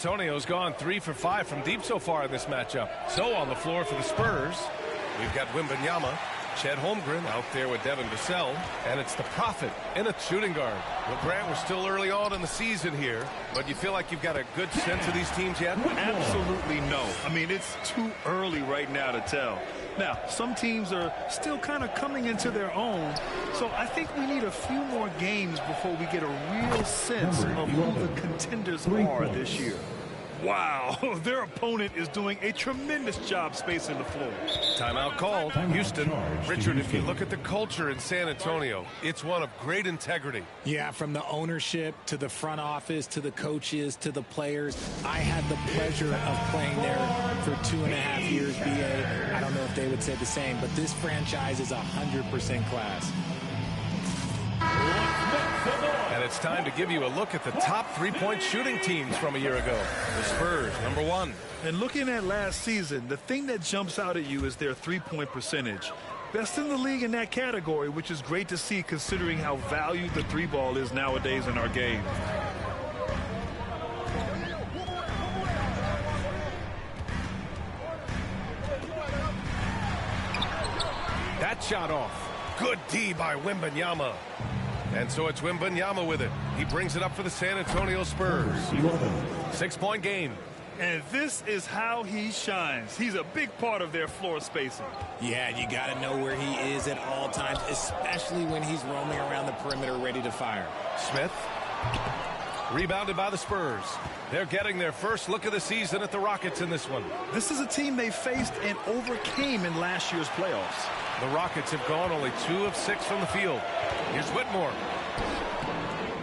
Antonio's gone 3 for 5 from deep so far in this matchup. So on the floor for the Spurs, we've got Wembanyama, Chet Holmgren out there with Devin Vassell, and it's the Prophet in a shooting guard. Well, Grant, we're still early on in the season here, but you feel like you've got a good sense of these teams yet? Absolutely no. I mean, it's too early right now to tell. Now, some teams are still kind of coming into their own, so I think we need a few more games before we get a real sense of who the contenders are this year. Wow, their opponent is doing a tremendous job spacing the floor. Timeout called. Houston. Richard, if you look at the culture in San Antonio, it's one of great integrity. Yeah, from the ownership to the front office to the coaches to the players. I had the pleasure of playing there for 2.5 years, BA. I don't know if they would say the same, but this franchise is 100% class. And it's time to give you a look at the top three-point shooting teams from a year ago. The Spurs, number 1. And looking at last season, the thing that jumps out at you is their three-point percentage. Best in the league in that category, which is great to see considering how valued the three ball is nowadays in our game. That shot off. Good D by Wembanyama. And so it's Wembanyama with it. He brings it up for the San Antonio Spurs. 6-point game. And this is how he shines. He's a big part of their floor spacing. Yeah, you got to know where he is at all times, especially when he's roaming around the perimeter ready to fire. Smith. Rebounded by the Spurs. They're getting their first look of the season at the Rockets in this one. This is a team they faced and overcame in last year's playoffs. The Rockets have gone only 2 of 6 from the field. Here's Whitmore.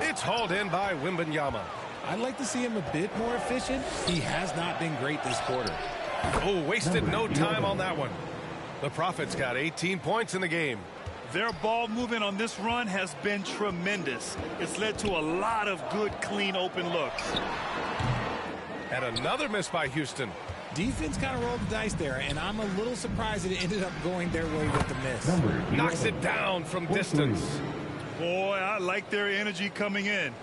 It's hauled in by Wembanyama. I'd like to see him a bit more efficient. He has not been great this quarter. Oh, wasted no time on that one. The Prophet's got 18 points in the game. Their ball movement on this run has been tremendous. It's led to a lot of good, clean, open looks. And another miss by Houston. Defense kind of rolled the dice there, and I'm a little surprised it ended up going their way with the miss. Knocks it down from distance. Boy, I like their energy coming in.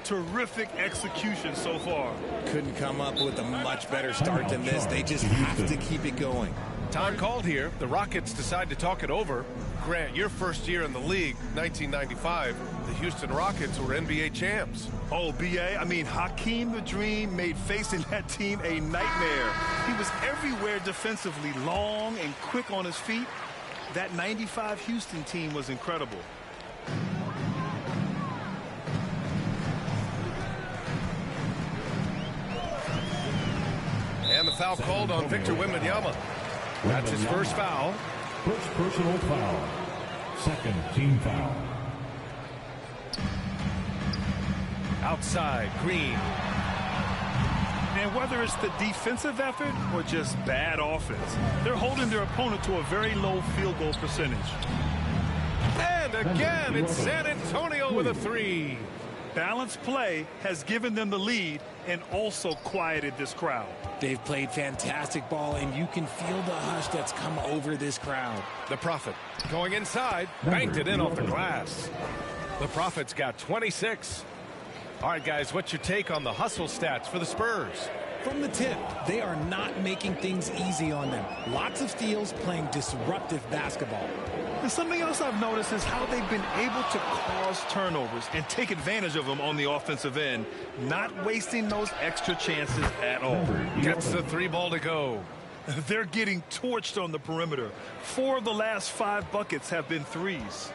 Terrific execution so far. Couldn't come up with a much better start than this. They just have to keep it going. Time called here. The Rockets decide to talk it over. Grant, your first year in the league, 1995, the Houston Rockets were NBA champs. Oh, B.A., I mean, Hakeem the Dream made facing that team a nightmare. He was everywhere defensively, long and quick on his feet. That 95 Houston team was incredible. And the foul called on Victor Wembanyama. That's his first foul. First personal foul. Second team foul. Outside, Green. And whether it's the defensive effort or just bad offense, they're holding their opponent to a very low field goal percentage. And again, it's San Antonio with a 3. Balanced play has given them the lead and also quieted this crowd. They've played fantastic ball, and you can feel the hush that's come over this crowd. The Prophet going inside, banked it in off the glass. The Prophet's got 26. All right, guys, what's your take on the hustle stats for the Spurs? From the tip, they are not making things easy on them. Lots of steals, playing disruptive basketball. And something else I've noticed is how they've been able to cause turnovers and take advantage of them on the offensive end, not wasting those extra chances at all. Gets the 3 ball to go. They're getting torched on the perimeter. 4 of the last 5 buckets have been threes.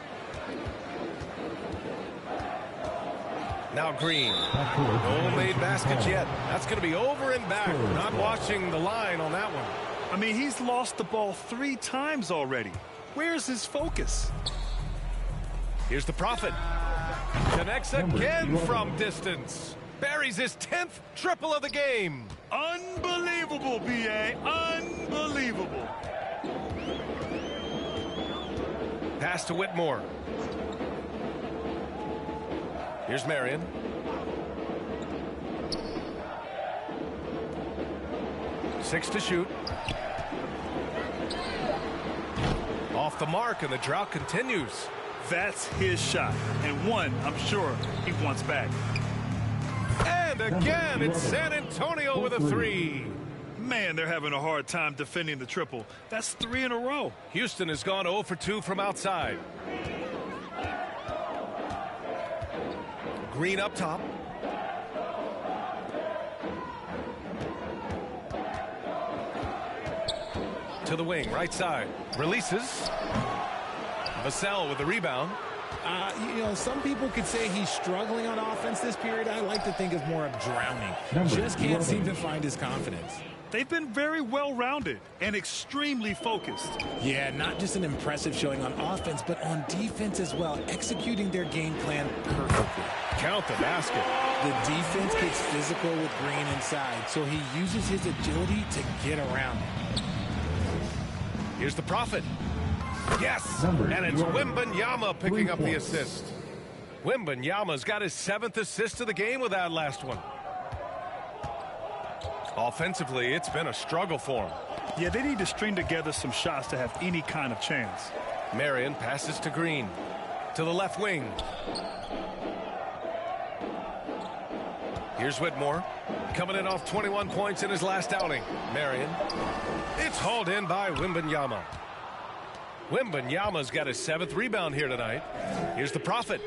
Now Green. No made baskets yet. That's going to be over and back. Not watching the line on that one. I mean, he's lost the ball 3 times already. Where's his focus? Here's the Prophet. Connects again from distance. Buries his 10th triple of the game. Unbelievable, B.A. Unbelievable. Pass to Whitmore. Here's Marion. Six to shoot. Off the mark, and the drought continues. That's his shot, and one I'm sure he wants back. And And again, it's San Antonio with a three. Man, they're having a hard time defending the triple. That's 3 in a row. Houston has gone 0 for 2 from outside. Green up top. To the wing, right side. Releases. Vassell with the rebound. You know, some people could say he's struggling on offense this period. I like to think of more of drowning. Just can't seem to find his confidence. They've been very well-rounded and extremely focused. Yeah, not just an impressive showing on offense, but on defense as well, executing their game plan perfectly. Count the basket. The defense gets physical with Green inside, so he uses his agility to get around it. Here's the Prophet. Yes, and it's Wembanyama picking up the assist. Wembanyama's got his 7th assist of the game with that last one. Offensively, it's been a struggle for him. Yeah, they need to string together some shots to have any kind of chance. Marion passes to Green. To the left wing. Here's Whitmore. Coming in off 21 points in his last outing. Marion. It's hauled in by Wembanyama. Wembanyama's got his 7th rebound here tonight. Here's the Prophet.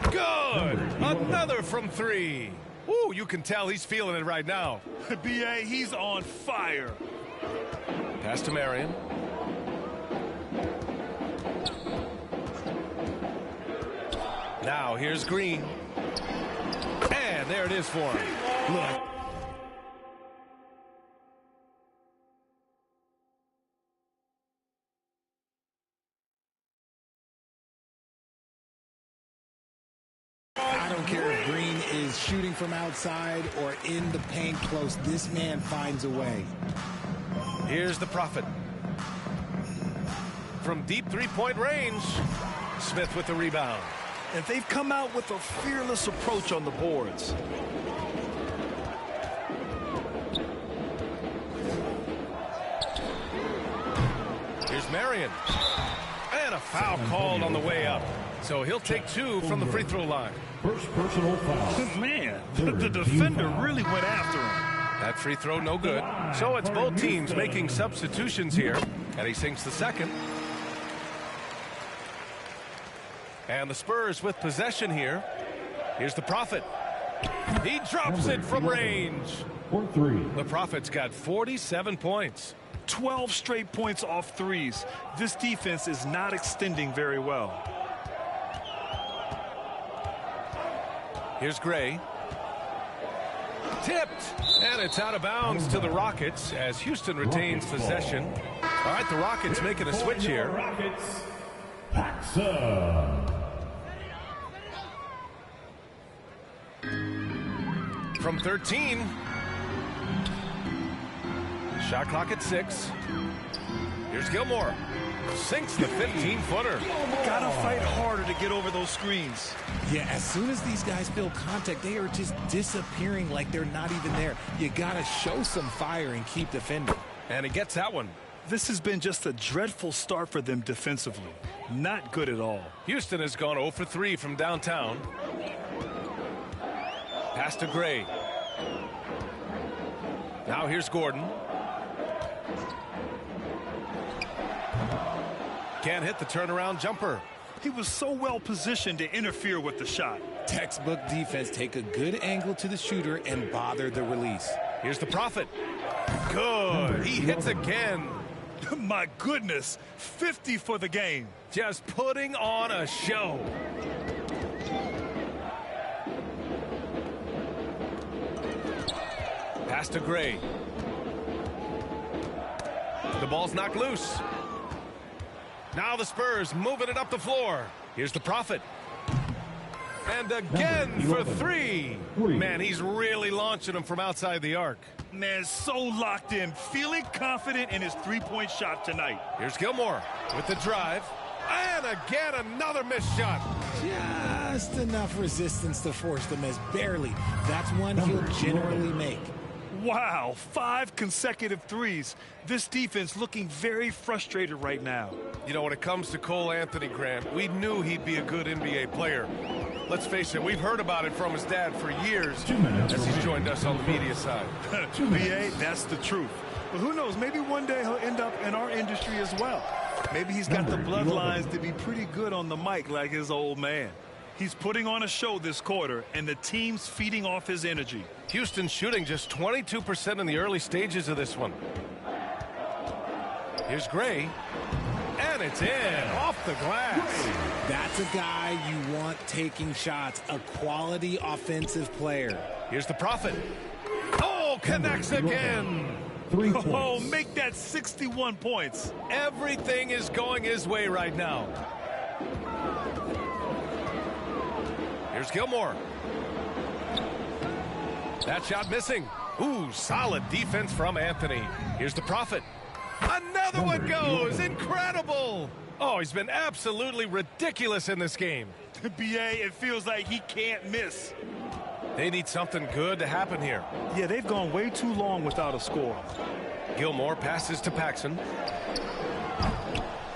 Good! Another from 3. Ooh, you can tell he's feeling it right now. B.A., he's on fire. Pass to Marion. Now here's Green. And there it is for him. Look. I don't care if Green is shooting from outside or in the paint close. This man finds a way. Here's the Prophet. From deep three-point range, Smith with the rebound. And they've come out with a fearless approach on the boards. Here's Marion. And a foul called on the way up. So he'll take 2 from the free throw line. First personal foul. Man, the defender really went after him. That free throw no good. So it's both teams making substitutions here. And he sinks the second. And the Spurs with possession here. Here's the Prophet. He drops it from range. The Prophet's got 47 points. 12 straight points off threes. This defense is not extending very well. Here's Gray. Tipped. And it's out of bounds to the Rockets as Houston retains possession. All right, the Rockets making a switch here. From 13. Shot clock at 6. Here's Gilmore. Sinks the 15-footer. Gotta fight harder to get over those screens. Yeah, as soon as these guys feel contact, they are just disappearing like they're not even there. You gotta show some fire and keep defending. And he gets that one. This has been just a dreadful start for them defensively. Not good at all. Houston has gone 0 for 3 from downtown. Pass to Gray. Now here's Gordon. Can't hit the turnaround jumper. He was so well positioned to interfere with the shot. Textbook defense. Take a good angle to the shooter and bother the release. Here's the Prophet. Good. He hits again. My goodness. 50 for the game. Just putting on a show. Pass to Gray. The ball's knocked loose. Now the Spurs moving it up the floor. Here's the Prophet. And again for 3. Man, he's really launching them from outside the arc. Man, so locked in, feeling confident in his three-point shot tonight. Here's Gilmore with the drive. And again, another missed shot. Just enough resistance to force the miss. Barely. That's one he'll generally make. Wow, 5 consecutive threes. This defense looking very frustrated right now. You know, when it comes to Cole Anthony, Grant, we knew he'd be a good NBA player. let's face it, we've heard about it from his dad for years 2 minutes as he's joined us on the media side. BA, that's the truth. But who knows, maybe one day he'll end up in our industry as well. Maybe he's got the bloodlines to be pretty good on the mic like his old man. He's putting on a show this quarter, and the team's feeding off his energy. Houston shooting just 22% in the early stages of this one. Here's Gray. And it's in, off the glass. That's a guy you want taking shots, a quality offensive player. Here's the Prophet. Oh, connects again. 3 points. Oh, make that 61 points. Everything is going his way right now. Here's Gilmore. That shot missing. Ooh, solid defense from Anthony. Here's the Prophet. Another one goes. Incredible. Oh, he's been absolutely ridiculous in this game. BA, it feels like he can't miss. They need something good to happen here. Yeah, they've gone way too long without a score. Gilmore passes to Paxson.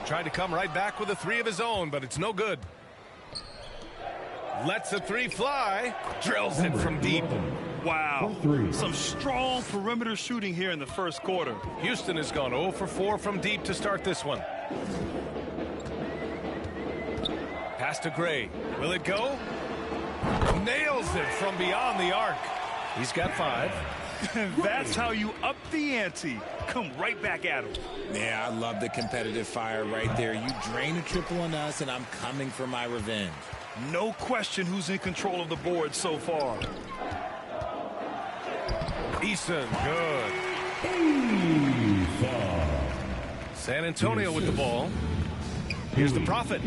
Tried to come right back with a three of his own, but it's no good. Lets a three fly. Drills it from deep. Wow. Some strong perimeter shooting here in the first quarter. Houston has gone 0 for 4 from deep to start this one. Pass to Gray. Will it go? Nails it from beyond the arc. He's got 5. That's how you up the ante. Come right back at him. Yeah, I love the competitive fire right there. You drain a triple on us, and I'm coming for my revenge. No question who's in control of the board so far. Eason, good. San Antonio with the ball. Here's the Prophet.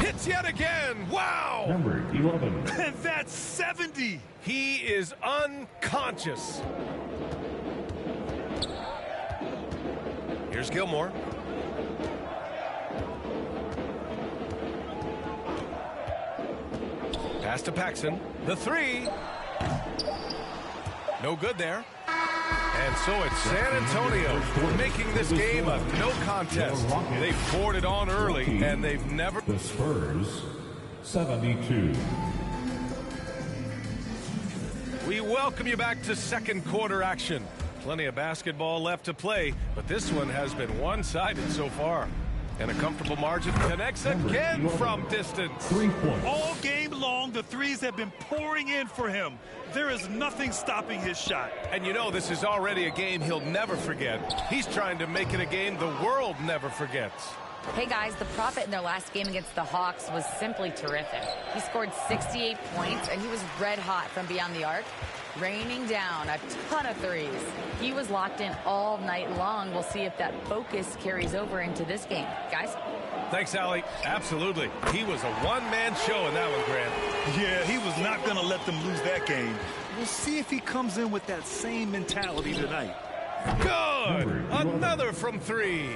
Hits yet again. Wow. Number 11. And that's 70. He is unconscious. Here's Gilmore. Pass to Paxson. The three. No good there. And so it's San Antonio making this game a no contest. They poured it on early, and they've never... The Spurs, 72. We welcome you back to second quarter action. Plenty of basketball left to play, but this one has been one-sided so far. And a comfortable margin connects again from distance. 3 points. All game long, the threes have been pouring in for him. There is nothing stopping his shot. And you know this is already a game he'll never forget. He's trying to make it a game the world never forgets. Hey guys, the Prophet in their last game against the Hawks was simply terrific. He scored 68 points and he was red hot from beyond the arc, raining down a ton of threes. He was locked in all night long. We'll see if that focus carries over into this game. Guys? Thanks, Allie. Absolutely. He was a one-man show in that one, Grant. Yeah, he was not going to let them lose that game. We'll see if he comes in with that same mentality tonight. Good. Another from 3.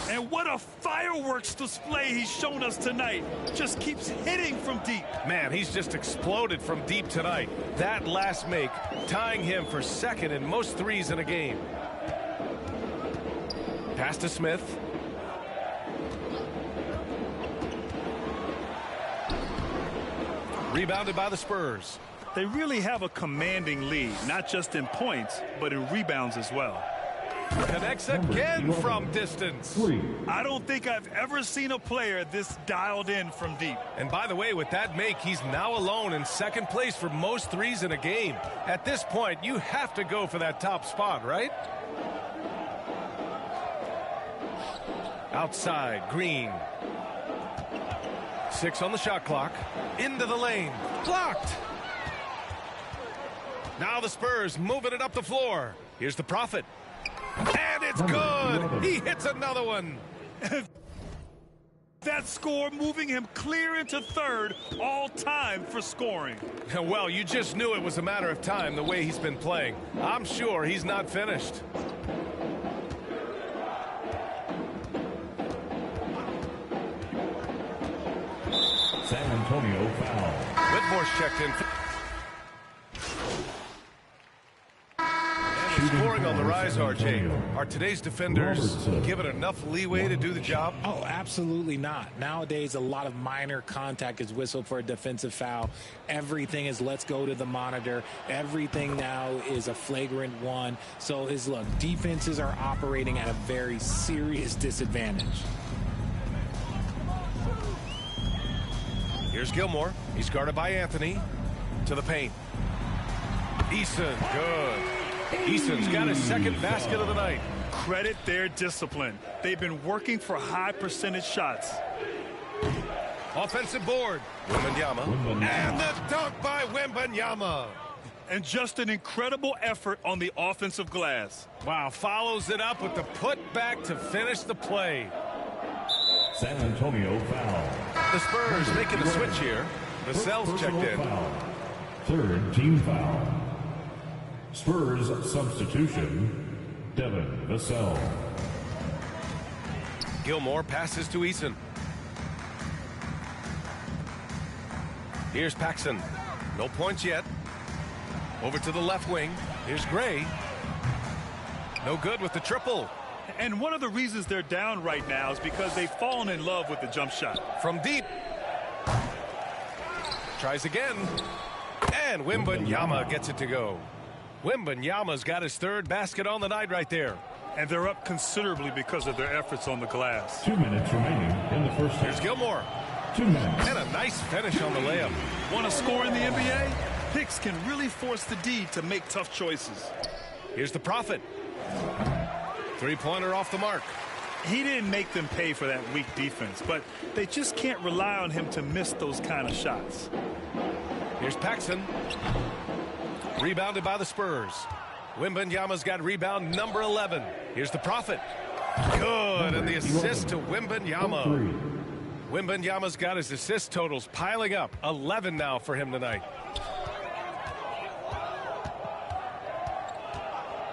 And what a fireworks display he's shown us tonight. Just keeps hitting from deep. Man, he's just exploded from deep tonight. That last make, tying him for second in most threes in a game. Pass to Smith. Rebounded by the Spurs. They really have a commanding lead, not just in points, but in rebounds as well. Connects again from distance. 3. I don't think I've ever seen a player this dialed in from deep. And by the way, with that make, he's now alone in second place for most threes in a game. At this point, you have to go for that top spot, right? Outside, Green. 6 on the shot clock. Into the lane. Blocked. Now the Spurs moving it up the floor. Here's the Prophet. And it's good. He hits another one. That score moving him clear into third all time for scoring. Well, you just knew it was a matter of time the way he's been playing. I'm sure he's not finished. San Antonio foul. Whitmore's checked in. And Scoring on the rise, San RJ. Antonio. Are today's defenders Robertson. given enough leeway to do the job? Oh, absolutely not. Nowadays, a lot of minor contact is whistled for a defensive foul. Everything is let's go to the monitor. Everything now is a flagrant one. So, look, defenses are operating at a very serious disadvantage. Here's Gilmore. He's guarded by Anthony. To the paint. Eason, good. Eason's got his second basket of the night. Credit their discipline. They've been working for high percentage shots. Offensive board. Wembanyama. And the dunk by Wembanyama. And just an incredible effort on the offensive glass. Wow, follows it up with the putback to finish the play. San Antonio foul. The Spurs making the switch here. Vassell's checked in. Foul. Third team foul. Spurs substitution, Devin Vassell. Gilmore passes to Eason. Here's Paxson. No points yet. Over to the left wing. Here's Gray. No good with the triple. And one of the reasons they're down right now is because they've fallen in love with the jump shot. From deep. Tries again. And Wembanyama gets it to go. Wembanyama's got his third basket on the night right there. And they're up considerably because of their efforts on the glass. 2 minutes remaining in the first half. Here's Gilmore. 2 minutes. And a nice finish on the layup. Want to score in the NBA? Hicks can really force the D to make tough choices. Here's the Prophet. Three-pointer off the mark. He didn't make them pay for that weak defense, but they just can't rely on him to miss those kind of shots. Here's Paxson. Rebounded by the Spurs. Wembanyama's got rebound number 11. Here's the Prophet. Good, and the assist to Wembanyama. Wembanyama's got his assist totals piling up. 11 now for him tonight.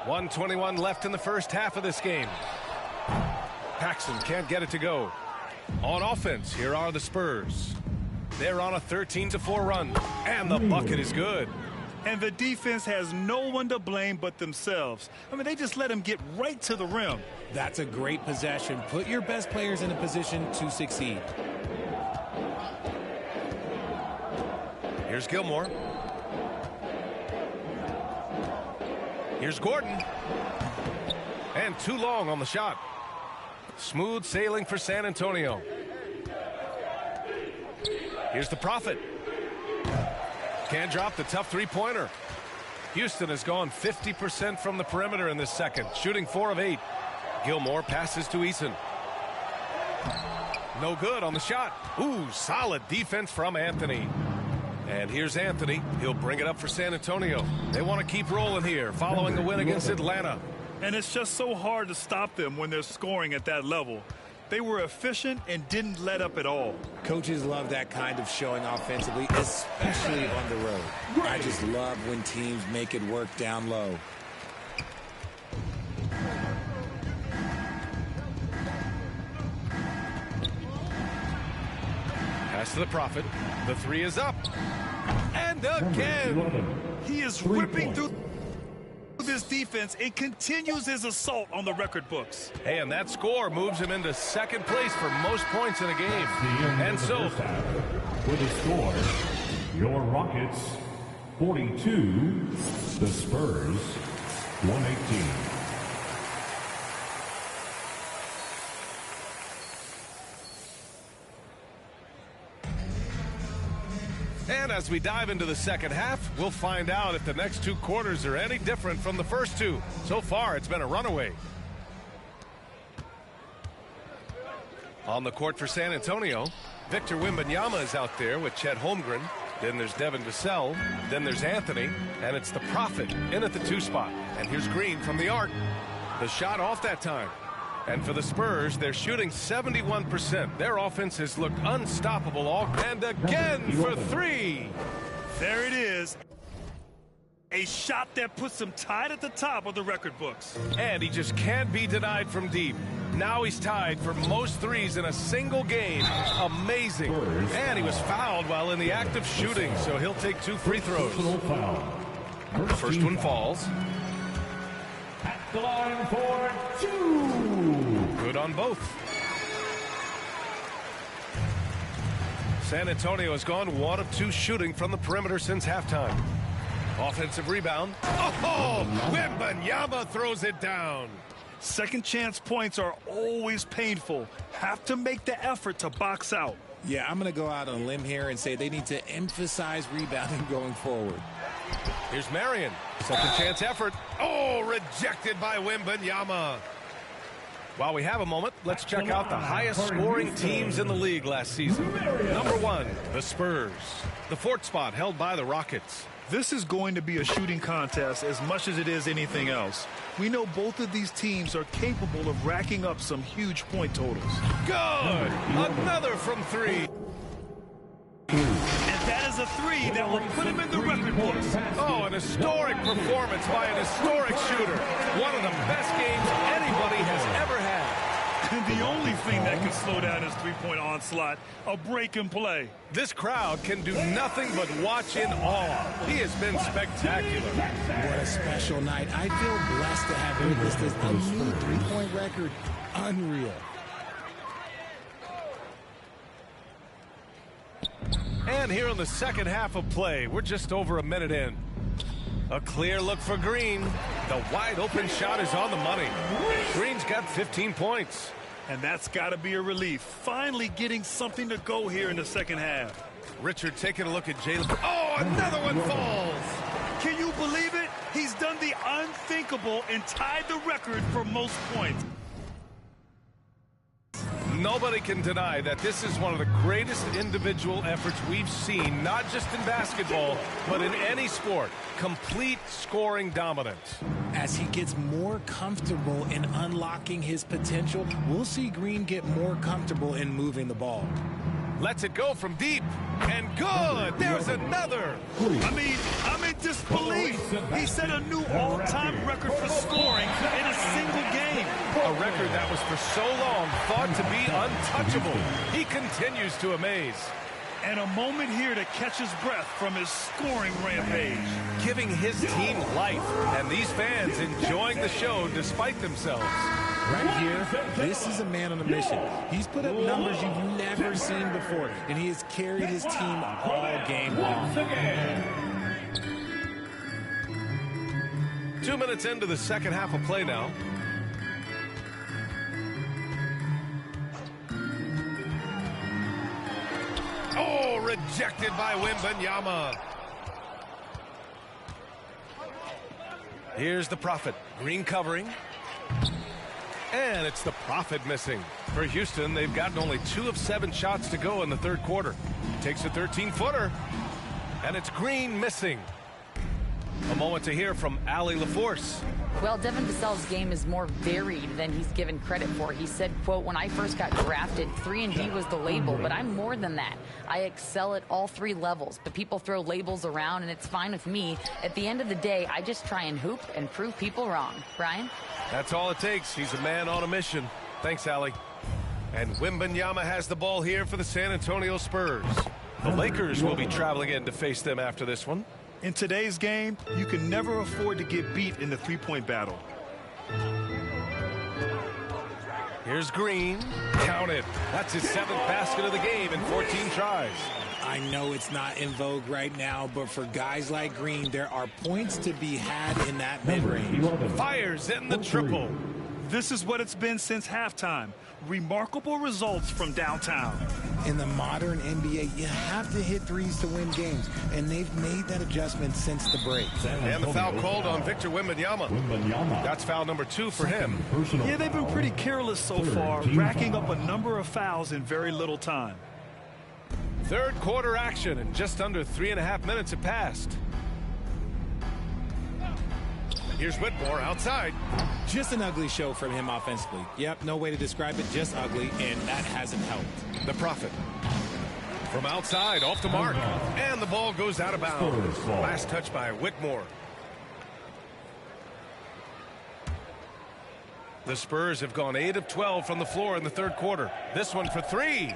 1:21 left in the first half of this game. Paxson can't get it to go. On offense, here are the Spurs. They're on a 13-4 run, and the bucket is good. And the defense has no one to blame but themselves. I mean, they just let him get right to the rim. That's a great possession. Put your best players in a position to succeed. Here's Gilmore. Here's Gordon. And too long on the shot. Smooth sailing for San Antonio. Here's the Prophet. Can't drop the tough three-pointer. Houston has gone 50% from the perimeter in this second, shooting 4 of 8. Gilmore passes to Eason. No good on the shot. Ooh, solid defense from Anthony. And here's Anthony. He'll bring it up for San Antonio. They want to keep rolling here following the win against Atlanta. And it's just so hard to stop them when they're scoring at that level. They were efficient and didn't let up at all. Coaches love that kind of showing offensively, especially on the road. I just love when teams make it work down low. Pass to the Prophet. The three is up. And again. He is ripping through this defense and continues his assault on the record books. Hey, and that score moves him into second place for most points in a game. And so, with a score, your Rockets 42, the Spurs 118. and as we dive into the second half, we'll find out if the next two quarters are any different from the first two. So far, it's been a runaway. On the court for San Antonio, Victor Wembanyama is out there with Chet Holmgren. Then there's Devin Vassell. Then there's Anthony. And it's the Prophet in at the 2 spot. And here's Green from the arc. The shot off that time. And for the Spurs, they're shooting 71%. Their offense has looked unstoppable all. And again for 3. There it is. A shot that puts him tied at the top of the record books. And he just can't be denied from deep. Now he's tied for most threes in a single game. Amazing. And he was fouled while in the act of shooting, so he'll take 2 free throws. First one falls. The line for 2. Good on both. San Antonio has gone 1 of 2 shooting from the perimeter since halftime. Offensive rebound. Oh, Wembanyama throws it down. Second chance points are always painful. Have to make the effort to box out. Yeah, I'm going to go out on a limb here and say they need to emphasize rebounding going forward. Here's Marion. Second chance effort. Oh, rejected by Wembanyama. While we have a moment, let's check out the highest scoring teams in the league last season. Number 1, the Spurs. The 4th spot held by the Rockets. This is going to be a shooting contest as much as it is anything else. We know both of these teams are capable of racking up some huge point totals. Good. Another from 3. And that is a 3 that will put him in the record books. Oh, an historic performance by an historic shooter. One of the best games anybody has ever had. And the only thing that can slow down his three-point onslaught, a break and play. This crowd can do nothing but watch in awe. He has been spectacular. What a special night. I feel blessed to have witnessed this. A new 3-point record. Unreal. And here in the second half of play, we're just over a minute in. A clear look for Green. The wide open shot is on the money. Green's got 15 points. And that's got to be a relief. Finally getting something to go here in the second half. Richard taking a look at Jalen. Oh, another one falls. Can you believe it? He's done the unthinkable and tied the record for most points. Nobody can deny that this is one of the greatest individual efforts we've seen, not just in basketball, but in any sport. Complete scoring dominance. As he gets more comfortable in unlocking his potential, we'll see Green get more comfortable in moving the ball. Lets it go from deep. And good. There's another. I mean, I'm in disbelief. He set a new all-time record for scoring in a single game. A record that was for so long thought to be untouchable. He continues to amaze. And a moment here to catch his breath from his scoring rampage. Giving his team life. And these fans enjoying the show despite themselves. Right here, this is a man on a mission. He's put up numbers you've never seen before, and he has carried his team all game long. 2 minutes into the second half of play now. Oh, rejected by Wembanyama. Here's the Prophet. Green covering. And it's the Prophet missing. For Houston, they've gotten only 2 of 7 shots to go in the third quarter. Takes a 13-footer. And it's Green missing. A moment to hear from Allie LaForce. Well, Devin Vassell's game is more varied than he's given credit for. He said, quote, when I first got drafted, 3-and-D was the label, but I'm more than that. I excel at all 3 levels, but people throw labels around, and it's fine with me. At the end of the day, I just try and hoop and prove people wrong. Brian? That's all it takes. He's a man on a mission. Thanks, Allie. And Wembanyama has the ball here for the San Antonio Spurs. The Lakers will be traveling in to face them after this one. In today's game, you can never afford to get beat in the three-point battle. Here's Green. Count it. That's his 7th basket of the game in 14 tries. I know it's not in vogue right now, but for guys like Green, there are points to be had in that mid-range. Fires in the triple. This is what it's been since halftime. Remarkable results from downtown. In the modern NBA, you have to hit threes to win games, and they've made that adjustment since the break. And the foul called on Victor Wembanyama. That's foul number 2 for him. Yeah, they've been pretty careless so far, racking up a number of fouls in very little time. Third quarter action, and just under 3.5 minutes have passed. Here's Whitmore outside. Just an ugly show from him offensively. Yep, no way to describe it, just ugly, and that hasn't helped. The Prophet. From outside, off the mark. And the ball goes out of bounds. Last touch by Whitmore. The Spurs have gone 8 of 12 from the floor in the third quarter. This one for 3.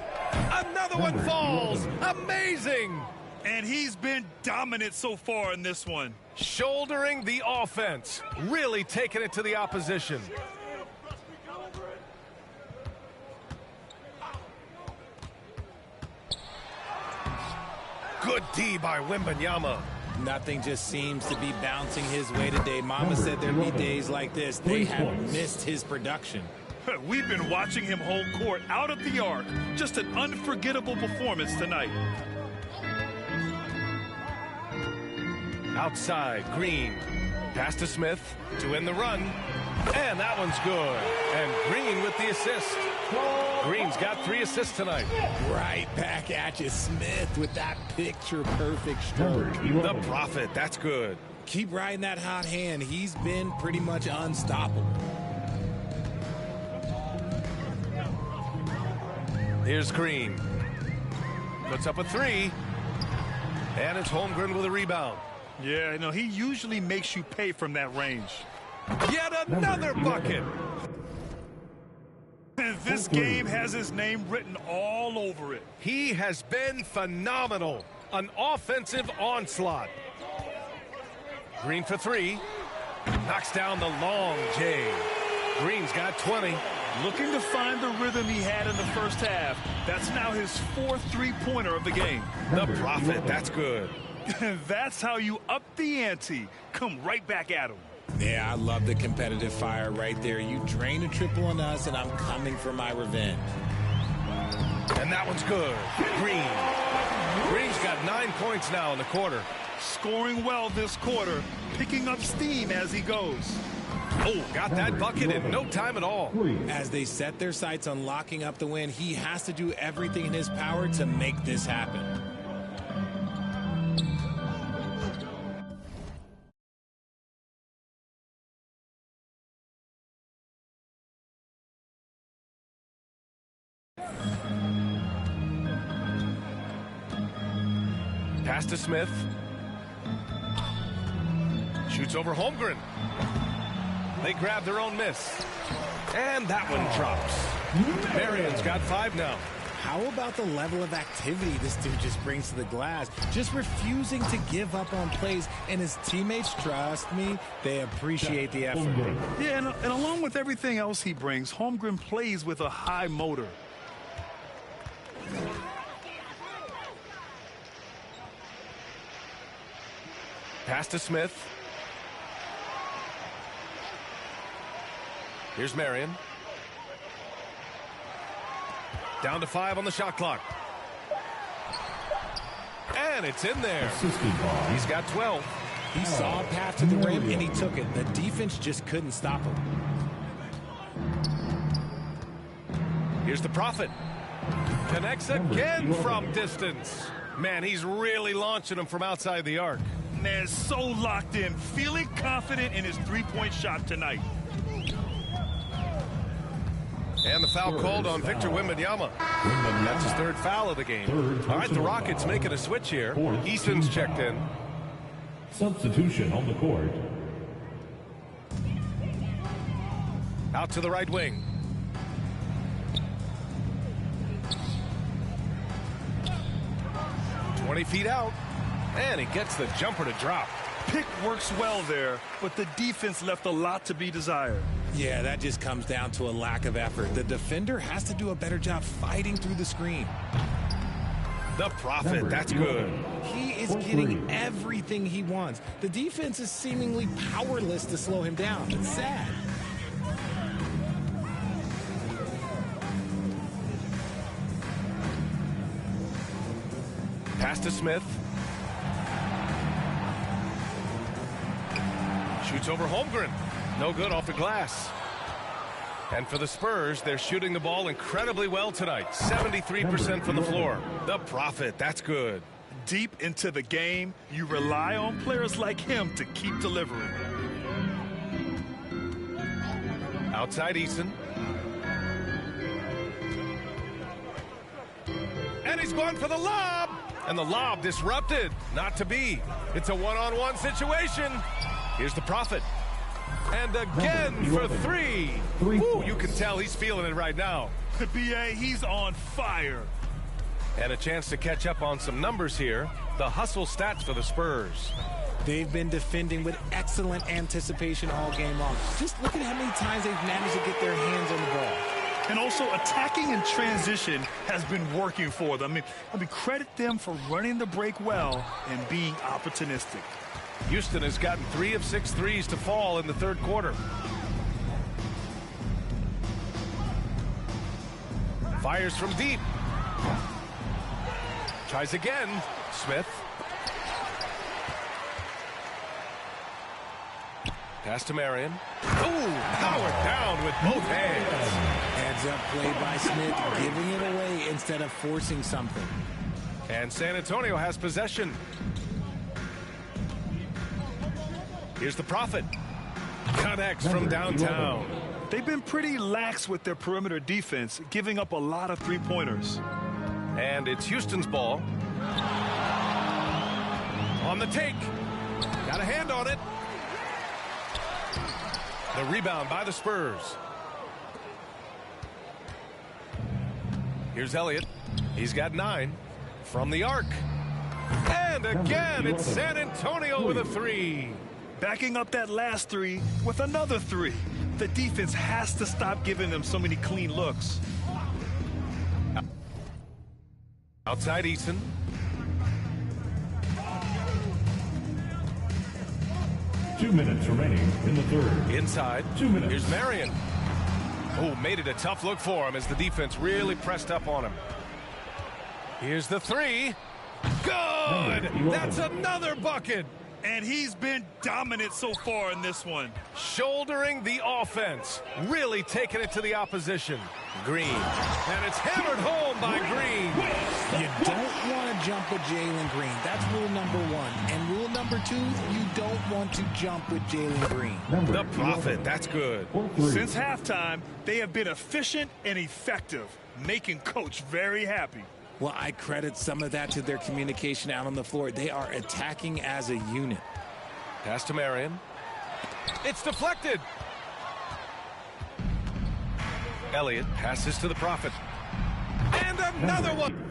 Another one falls. Amazing. And he's been dominant so far in this one. Shouldering the offense. Really taking it to the opposition. Good D by Wembanyama. Nothing just seems to be bouncing his way today. Mama said there'd be days like this. They have missed his production. We've been watching him hold court out of the arc. Just an unforgettable performance tonight. Outside, Green. Pass to Smith to end the run. And that one's good. And Green with the assist. Green's got 3 assists tonight. Right back at you, Smith, with that picture-perfect stroke. The Prophet, that's good. Keep riding that hot hand. He's been pretty much unstoppable. Here's Green. Puts up a 3. And it's Holmgren with a rebound. Yeah, no, he usually makes you pay from that range. Yet another bucket. This game has his name written all over it. He has been phenomenal. An offensive onslaught. Green for 3. Knocks down the long J. Green's got 20. Looking to find the rhythm he had in the first half. That's now his 4th three-pointer of the game. The Prophet, that's good. That's how you up the ante. Come right back at him. Yeah, I love the competitive fire right there. You drain a triple on us, and I'm coming for my revenge. And that one's good. Green. Green's got 9 points now in the quarter. Scoring well this quarter, picking up steam as he goes. Oh, got that bucket in no time at all. As they set their sights on locking up the win, he has to do everything in his power to make this happen. Pass to Smith. Shoots over Holmgren. They grab their own miss. And that one drops. Marion's got 5 now. How about the level of activity this dude just brings to the glass? Just refusing to give up on plays, and his teammates, trust me, they appreciate the effort. Yeah, and along with everything else he brings, Holmgren plays with a high motor. Pass to Smith. Here's Marion. Down to 5 on the shot clock. And it's in there. He's got 12. He saw a path to the rim, and he took it. The defense just couldn't stop him. Here's the Prophet. Connects again from distance. Man, he's really launching him from outside the arc. Man, so locked in, feeling confident in his three-point shot tonight. And the foul called on Victor Wembanyama. That's his 3rd foul of the game. All right, the Rockets making a switch here. Easton's checked in. Substitution on the court. Out to the right wing. "20 feet out. And he gets the jumper to drop. Pick works well there, but the defense left a lot to be desired. Yeah, that just comes down to a lack of effort. The defender has to do a better job fighting through the screen. The Prophet, that's good. He is getting everything he wants. The defense is seemingly powerless to slow him down. It's sad. Pass to Smith. Shoots over Holmgren. No good off the glass. And for the Spurs, they're shooting the ball incredibly well tonight. 73% from the floor. The Prophet, that's good. Deep into the game, you rely on players like him to keep delivering. Outside Easton. And he's going for the lob. And the lob disrupted. Not to be. It's a one-on-one situation. Here's the Prophet. And again for 3. Ooh, you can tell he's feeling it right now. B.A., he's on fire. And a chance to catch up on some numbers here. The hustle stats for the Spurs. They've been defending with excellent anticipation all game long. Just look at how many times they've managed to get their hands on the ball. And also attacking in transition has been working for them. I mean, credit them for running the break well and being opportunistic. Houston has gotten 3 of 6 threes to fall in the third quarter. Fires from deep. Tries again. Smith. Pass to Marion. Ooh, powered down with both hands. Heads up play by Smith, giving it away instead of forcing something. And San Antonio has possession. Here's the Prophet. Connects from downtown. They've been pretty lax with their perimeter defense, giving up a lot of three-pointers. And it's Houston's ball. On the take. Got a hand on it. The rebound by the Spurs. Here's Elliott. He's got 9 from the arc. And again, it's San Antonio with a 3. Backing up that last 3 with another 3. The defense has to stop giving them so many clean looks. Outside Eason. Two minutes remaining in the third. Inside. 2 minutes. Here's Marion. Oh, made it a tough look for him as the defense really pressed up on him. Here's the 3. Good! That's another bucket! And he's been dominant so far in this one. Shouldering the offense. Really taking it to the opposition. Green. And it's hammered home by Green. You don't want to jump with Jalen Green. That's rule number 1. And rule number 2, you don't want to jump with Jalen Green. The Prophet. That's good. Since halftime, they have been efficient and effective, making Coach very happy. Well, I credit some of that to their communication out on the floor. They are attacking as a unit. Pass to Marion. It's deflected. Elliott passes to the Prophet. And another one.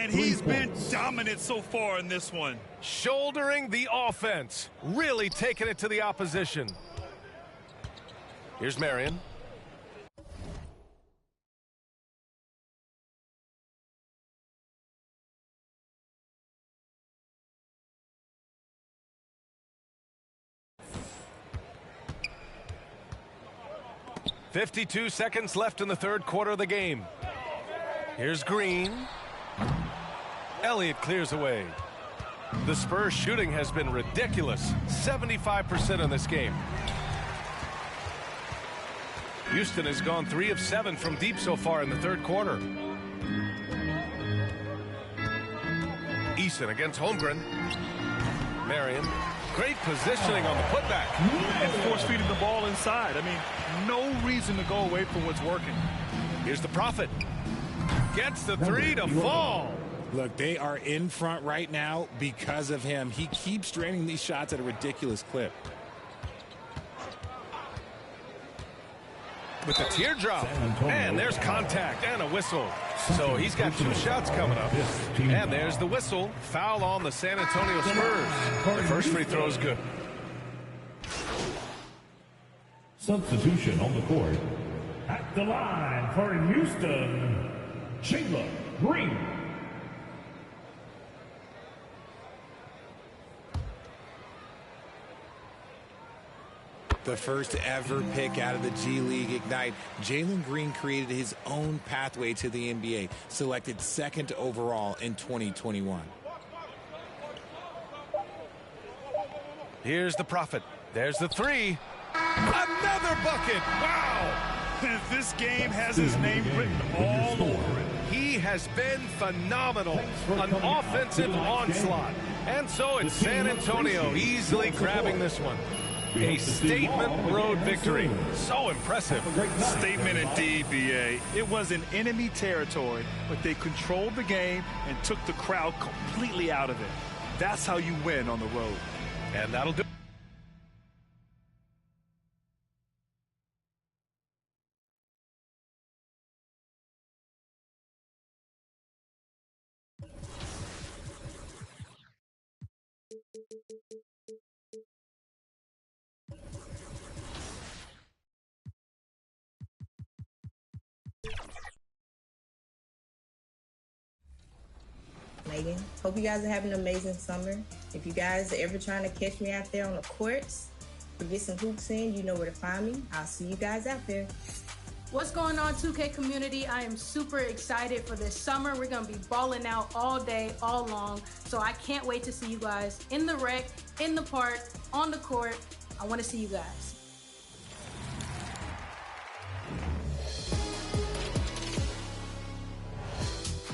And he's been dominant so far in this one. Shouldering the offense. Really taking it to the opposition. Here's Marion. .52 seconds left in the third quarter of the game. Here's Green. Elliott clears away. The Spurs shooting has been ridiculous. 75% in this game. Houston has gone 3 of 7 from deep so far in the third quarter. Eason against Holmgren. Marion. Great positioning on the putback. And force feeding the ball inside. I mean, no reason to go away from what's working. Here's the Prophet. Gets the 3 to fall. Look, they are in front right now because of him. He keeps draining these shots at a ridiculous clip. With the teardrop. And there's contact and a whistle. So he's got 2 shots coming up. And there's the whistle. Foul on the San Antonio Spurs. The first free throw is good. Substitution on the court. At the line for Houston, Jalen Green. The first ever pick out of the G League Ignite, Jalen Green created his own pathway to the NBA, selected 2nd overall in 2021. Here's the Prophet. There's the 3. Another bucket. Wow. This game has his name written all over it. He has been phenomenal. An offensive onslaught. And so it's San Antonio easily grabbing this one. A statement road victory. So impressive. Statement indeed, BA. It was in enemy territory, but they controlled the game and took the crowd completely out of it. That's how you win on the road. And that'll do. Megan, hope you guys are having an amazing summer. If you guys are ever trying to catch me out there on the courts or get some hoops in, you know where to find me. I'll see you guys out there. What's going on, 2K community? I am super excited for this summer. We're going to be balling out all day, all long. So I can't wait to see you guys in the rec, in the park, on the court. I want to see you guys.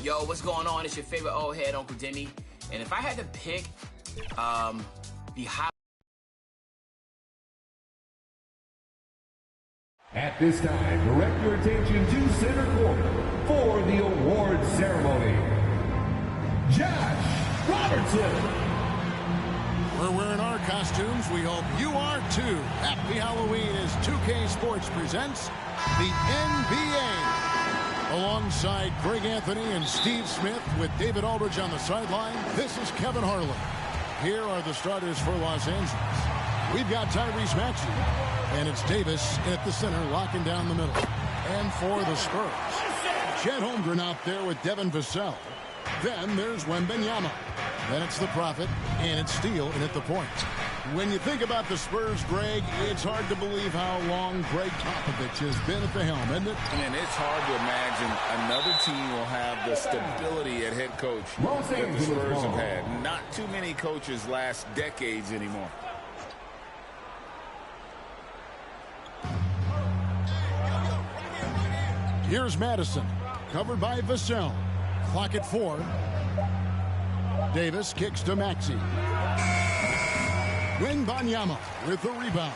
Yo, what's going on? It's your favorite old head, Uncle Demi. And if I had to pick the high... At this time, direct your attention to center court for the award ceremony. Josh Robertson. We're wearing our costumes. We hope you are too. Happy Halloween as 2K Sports presents the NBA. Alongside Greg Anthony and Steve Smith with David Aldridge on the sideline, this is Kevin Harlan. Here are the starters for Los Angeles. We've got Tyrese Maxey, and it's Davis at the center, locking down the middle. And for the Spurs, Chet Holmgren out there with Devin Vassell. Then there's Wembanyama. Then it's the Prophet, and it's Steele in at the point. When you think about the Spurs, Greg, it's hard to believe how long Greg Popovich has been at the helm, isn't it? And it's hard to imagine another team will have the stability at head coach that the Spurs have had. Not too many coaches last decades anymore. Here's Madison, covered by Vassell. Clock at 4. Davis kicks to Maxey. Wembanyama with the rebound.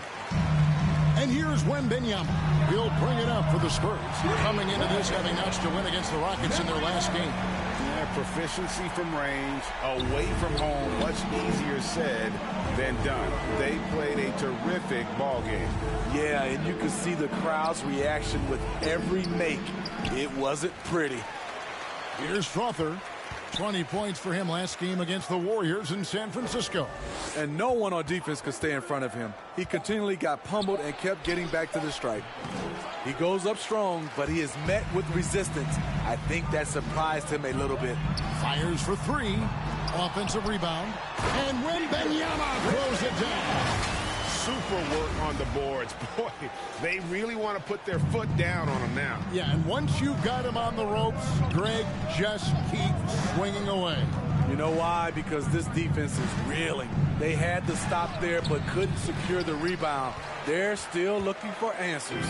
And here's Wembanyama. He'll bring it up for the Spurs. Coming into this having notched a win against the Rockets in their last game. Yeah, proficiency from range, away from home, much easier said than done. They played a terrific ball game. Yeah, and you could see the crowd's reaction with every make. It wasn't pretty. Here's Strother. 20 points for him last game against the Warriors in San Francisco. And no one on defense could stay in front of him. He continually got pummeled and kept getting back to the stripe. He goes up strong, but he is met with resistance. I think that surprised him a little bit. Fires for three. Offensive rebound. And Wembanyama throws it down. Super work on the boards. Boy, they really want to put their foot down on him now. Yeah, and once you've got him on the ropes, Greg, just keep swinging away. You know why? Because this defense is reeling. They had to stop there but couldn't secure the rebound. They're still looking for answers.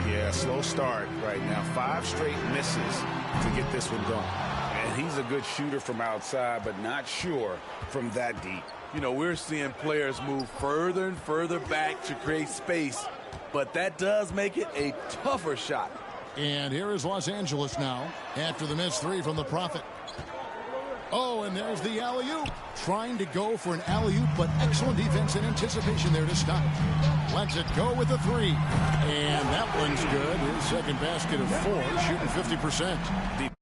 Yeah, slow start right now. 5 straight misses to get this one going. And he's a good shooter from outside, but not sure from that deep. You know, we're seeing players move further and further back to create space, but that does make it a tougher shot. And here is Los Angeles now after the missed 3 from the Prophet. Oh, and there's the alley-oop. Trying to go for an alley-oop, but excellent defense and anticipation there to stop. Lets it go with the 3. And that one's good. His second basket of 4, shooting 50%.